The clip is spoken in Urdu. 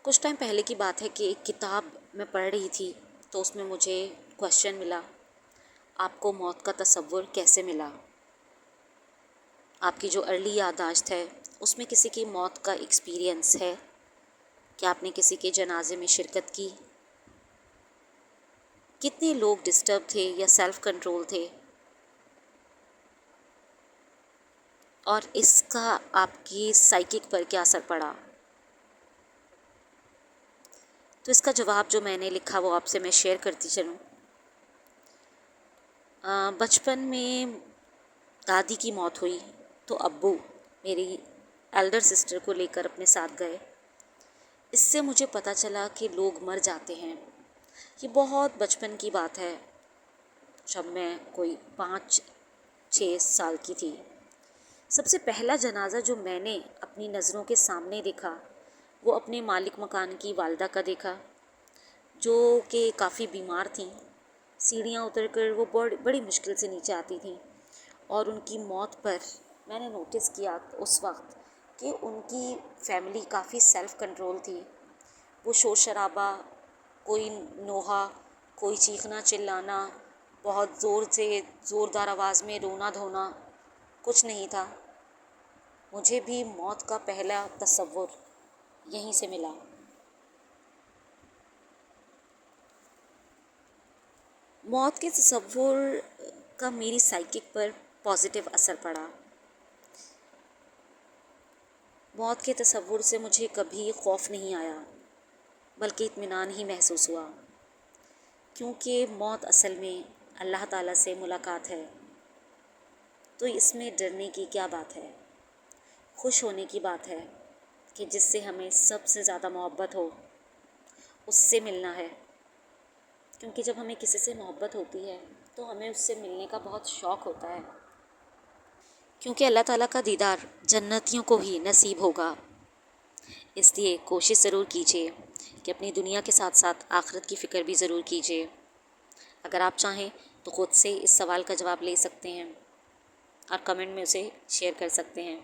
کچھ ٹائم پہلے کی بات ہے کہ ایک کتاب میں پڑھ رہی تھی تو اس میں مجھے کویشچن ملا، آپ کو موت کا تصور کیسے ملا؟ آپ کی جو ارلی یادداشت ہے اس میں کسی کی موت کا ایکسپیرئنس ہے؟ کیا آپ نے کسی کے جنازے میں شرکت کی؟ کتنے لوگ ڈسٹرب تھے یا سیلف کنٹرول تھے؟ اور اس کا آپ کی سائیکک پر کیا اثر پڑا؟ تو اس کا جواب جو میں نے لکھا وہ آپ سے میں شیئر کرتی چلوں۔ بچپن میں دادی کی موت ہوئی تو ابو میری ایلڈر سسٹر کو لے کر اپنے ساتھ گئے۔ اس سے مجھے پتہ چلا کہ لوگ مر جاتے ہیں۔ یہ بہت بچپن کی بات ہے، جب میں کوئی 5-6 سال کی تھی۔ سب سے پہلا جنازہ جو میں نے اپنی نظروں کے سامنے دیکھا وہ اپنے مالک مکان کی والدہ کا دیکھا، جو کہ کافی بیمار تھیں۔ سیڑھیاں اتر کر وہ بڑی مشکل سے نیچے آتی تھیں، اور ان کی موت پر میں نے نوٹس کیا اس وقت کہ ان کی فیملی کافی سیلف کنٹرول تھی۔ وہ شور شرابہ، کوئی نوحہ، کوئی چیخنا چلانا، بہت زور سے زوردار آواز میں رونا دھونا کچھ نہیں تھا۔ مجھے بھی موت کا پہلا تصور یہیں سے ملا۔ موت کے تصور کا میری سائیکک پر پازیٹیو اثر پڑا۔ موت کے تصور سے مجھے کبھی خوف نہیں آیا، بلکہ اطمینان ہی محسوس ہوا، کیونکہ موت اصل میں اللہ تعالیٰ سے ملاقات ہے۔ تو اس میں ڈرنے کی کیا بات ہے؟ خوش ہونے کی بات ہے کہ جس سے ہمیں سب سے زیادہ محبت ہو اس سے ملنا ہے، کیونکہ جب ہمیں کسی سے محبت ہوتی ہے تو ہمیں اس سے ملنے کا بہت شوق ہوتا ہے، کیونکہ اللہ تعالیٰ کا دیدار جنتیوں کو ہی نصیب ہوگا۔ اس لیے کوشش ضرور کیجیے کہ اپنی دنیا کے ساتھ ساتھ آخرت کی فکر بھی ضرور کیجیے۔ اگر آپ چاہیں تو خود سے اس سوال کا جواب لے سکتے ہیں اور کمنٹ میں اسے شیئر کر سکتے ہیں۔